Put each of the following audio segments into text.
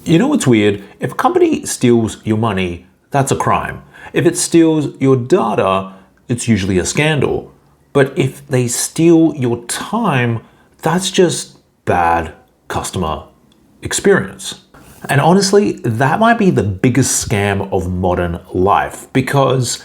You know what's weird? If a company steals your money, that's a crime. If it steals your data, it's usually a scandal. But if they steal your time, that's just bad customer experience. And honestly, that might be the biggest scam of modern life, because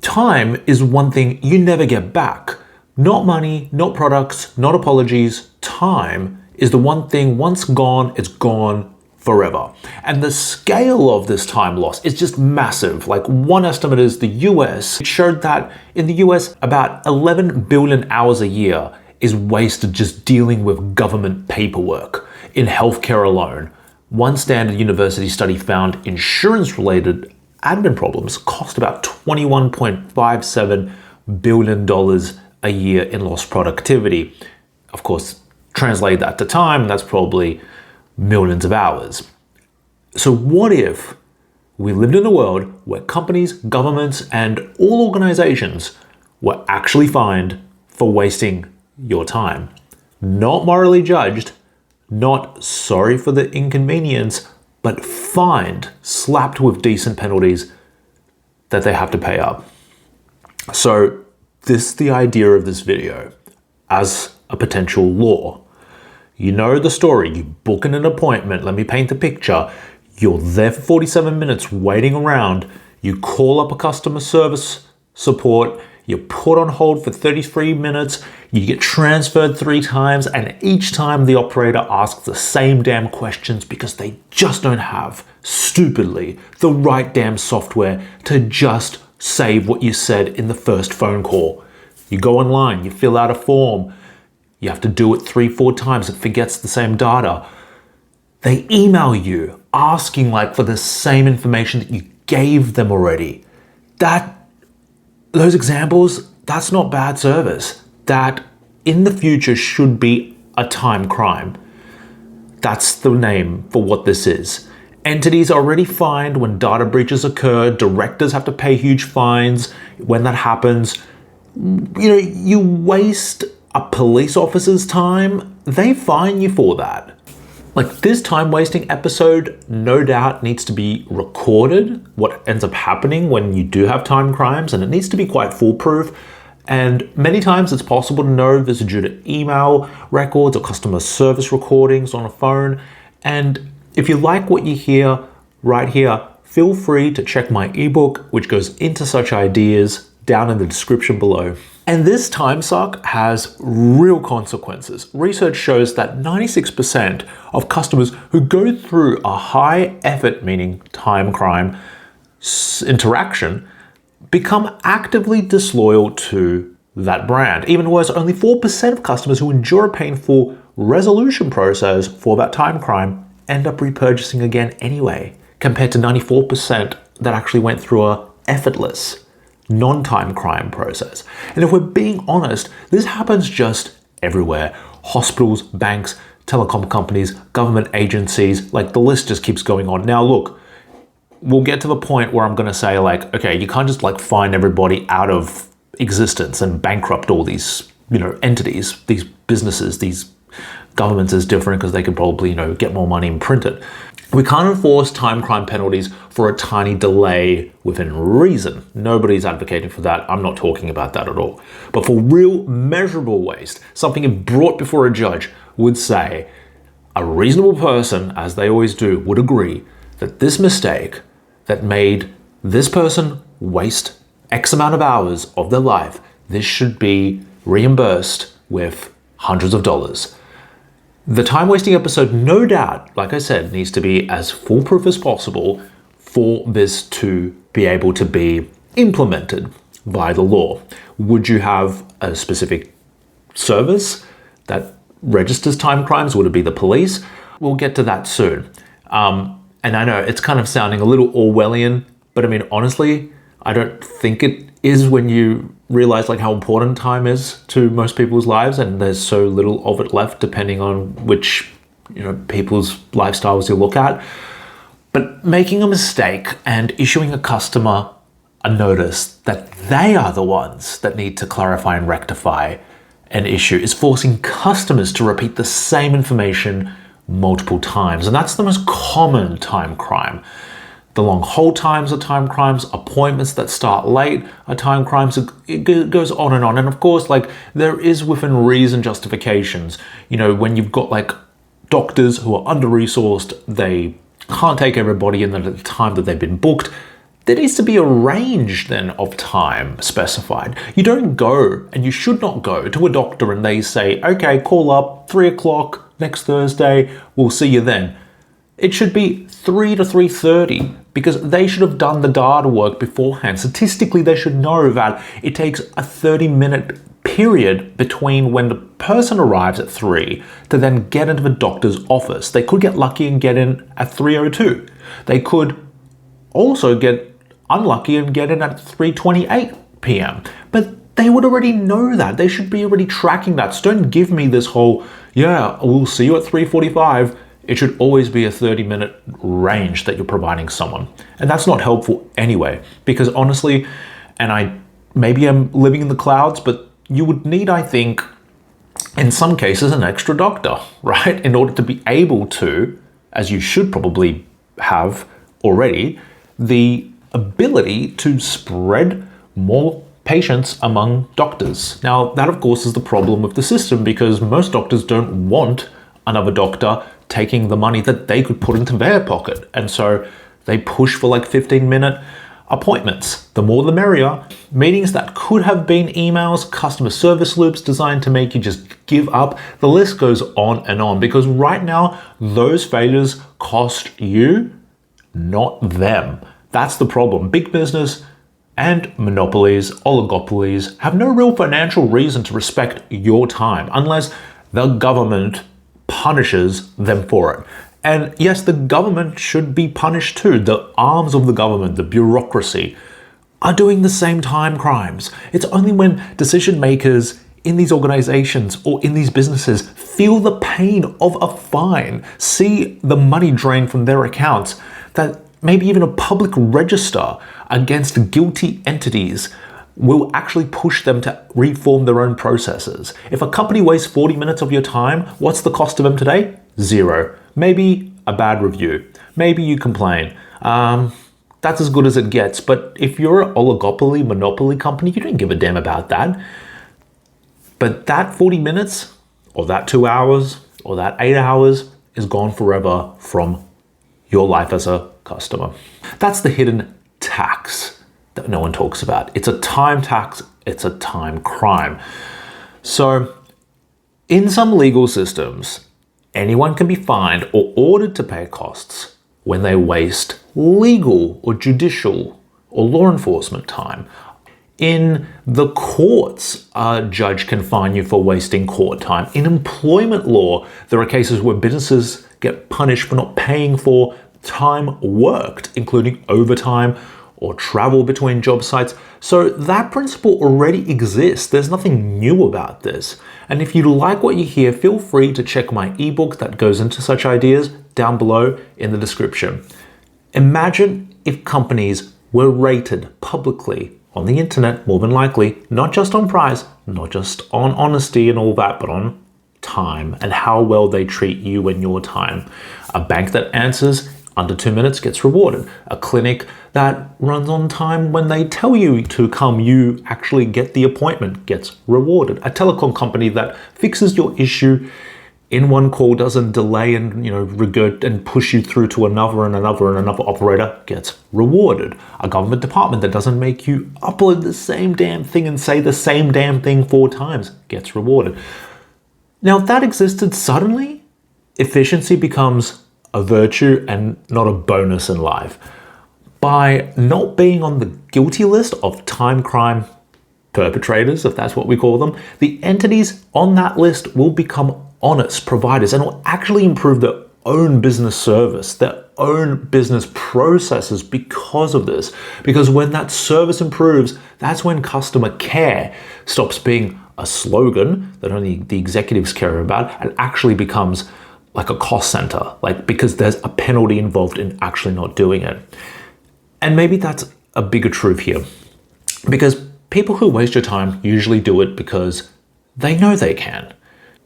time is one thing you never get back. Not money, not products, not apologies. Time is the one thing, once gone, it's gone forever. And the scale of this time loss is just massive. Like, one estimate is the US. It showed that in the US, about 11 billion hours a year is wasted just dealing with government paperwork. In healthcare alone, one Stanford University study found insurance-related admin problems cost about $21.57 billion a year in lost productivity. Of course, translate that to time, and that's probably millions of hours. So what if we lived in a world where companies, governments, and all organizations were actually fined for wasting your time? Not morally judged, not sorry for the inconvenience, but fined, slapped with decent penalties that they have to pay up. So this is the idea of this video as a potential law. You know the story, you book an appointment, let me paint the picture. You're there for 47 minutes waiting around. You call up a customer service support, you're put on hold for 33 minutes, you get transferred 3 times, and each time the operator asks the same damn questions because they just don't have, stupidly, the right damn software to just save what you said in the first phone call. You go online, you fill out a form, you have to do it 3-4 times, it forgets the same data. They email you asking for the same information that you gave them already. Those examples, that's not bad service. That in the future should be a time crime. That's the name for what this is. Entities are already fined when data breaches occur. Directors have to pay huge fines when that happens. You waste a police officer's time, they fine you for that. This time wasting episode no doubt needs to be recorded, what ends up happening when you do have time crimes, and it needs to be quite foolproof. And many times it's possible to know this is due to email records or customer service recordings on a phone. And if you like what you hear right here, feel free to check my ebook, which goes into such ideas, down in the description below. And this time suck has real consequences. Research shows that 96% of customers who go through a high effort, meaning time crime, interaction, become actively disloyal to that brand. Even worse, only 4% of customers who endure a painful resolution process for that time crime end up repurchasing again anyway, compared to 94% that actually went through a effortless non-time crime process. And if we're being honest, this happens just everywhere. Hospitals, banks, telecom companies, government agencies, the list just keeps going on. Now look, we'll get to the point where I'm gonna say okay, you can't just fine everybody out of existence and bankrupt all these, entities, these businesses, these governments is different because they could probably, get more money and print it. We can't enforce time crime penalties for a tiny delay within reason. Nobody's advocating for that. I'm not talking about that at all. But for real measurable waste, something brought before a judge would say a reasonable person, as they always do, would agree that this mistake that made this person waste X amount of hours of their life, this should be reimbursed with hundreds of dollars. The time wasting episode, no doubt, like I said, needs to be as foolproof as possible for this to be able to be implemented by the law. Would you have a specific service that registers time crimes? Would it be the police? We'll get to that soon. And I know it's kind of sounding a little Orwellian, but honestly, I don't think it is when you realize how important time is to most people's lives, and there's so little of it left depending on which people's lifestyles you look at. But making a mistake and issuing a customer a notice that they are the ones that need to clarify and rectify an issue is forcing customers to repeat the same information multiple times. And that's the most common time crime. The long hold times are time crimes, appointments that start late are time crimes. It goes on and on. And of course, like, there is within reason justifications. You know, when you've got like doctors who are under-resourced, they can't take everybody in at the time that they've been booked. There needs to be a range then of time specified. You don't go, and you should not go to a doctor and they say, okay, call up 3 o'clock next Thursday, we'll see you then. It should be 3 to 3:30 because they should have done the data work beforehand. Statistically, they should know that it takes a 30-minute period between when the person arrives at 3 to then get into the doctor's office. They could get lucky and get in at 3:02. They could also get unlucky and get in at 3:28 p.m. But they would already know that. They should be already tracking that. So don't give me this whole, yeah, we'll see you at 3:45. It should always be a 30-minute range that you're providing someone. And that's not helpful anyway, because honestly, and maybe I'm living in the clouds, but you would need, I think, in some cases, an extra doctor, right? In order to be able to, as you should probably have already, the ability to spread more patients among doctors. Now, that of course is the problem with the system, because most doctors don't want another doctor taking the money that they could put into their pocket. And so they push for like 15-minute appointments. The more the merrier. Meetings that could have been emails, customer service loops designed to make you just give up. The list goes on and on, because right now those failures cost you, not them. That's the problem. Big business and monopolies, oligopolies have no real financial reason to respect your time unless the government punishes them for it. And yes, the government should be punished too. The arms of the government, the bureaucracy, are doing the same time crimes. It's only when decision makers in these organizations or in these businesses feel the pain of a fine, see the money drain from their accounts, that maybe even a public register against guilty entities will actually push them to reform their own processes. If a company wastes 40 minutes of your time, what's the cost of them today? 0. Maybe a bad review. Maybe you complain. That's as good as it gets. But if you're an oligopoly, monopoly company, you don't give a damn about that. But that 40 minutes, or that 2 hours, or that 8 hours is gone forever from your life as a customer. That's the hidden tax that no one talks about. It's a time tax, it's a time crime. So in some legal systems, anyone can be fined or ordered to pay costs when they waste legal or judicial or law enforcement time. In the courts, a judge can fine you for wasting court time. In employment law, there are cases where businesses get punished for not paying for time worked, including overtime or travel between job sites. So that principle already exists. There's nothing new about this. And if you like what you hear, feel free to check my ebook that goes into such ideas down below in the description. Imagine if companies were rated publicly on the internet, more than likely, not just on price, not just on honesty and all that, but on time and how well they treat you and your time. A bank that answers under 2 minutes gets rewarded. A clinic that runs on time when they tell you to come, you actually get the appointment, gets rewarded. A telecom company that fixes your issue in one call, doesn't delay and regurgitate and push you through to another and another and another operator, gets rewarded. A government department that doesn't make you upload the same damn thing and say the same damn thing 4 times, gets rewarded. Now, if that existed suddenly, efficiency becomes a virtue and not a bonus in life. By not being on the guilty list of time crime perpetrators, if that's what we call them, the entities on that list will become honest providers and will actually improve their own business service, their own business processes because of this. Because when that service improves, that's when customer care stops being a slogan that only the executives care about and actually becomes like a cost center, because there's a penalty involved in actually not doing it. And maybe that's a bigger truth here, because people who waste your time usually do it because they know they can.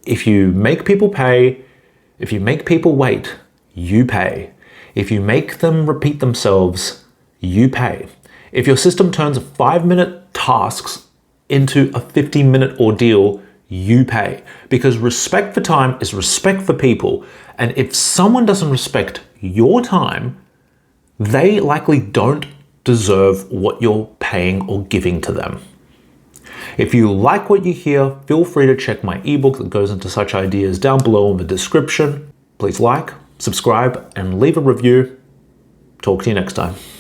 If you make people pay, If you make people wait, you pay. If you make them repeat themselves, you pay. If your system turns 5-minute tasks into a 50-minute ordeal, you pay. Because respect for time is respect for people. And if someone doesn't respect your time, they likely don't deserve what you're paying or giving to them. If you like what you hear, feel free to check my ebook that goes into such ideas down below in the description. Please like, subscribe, and leave a review. Talk to you next time.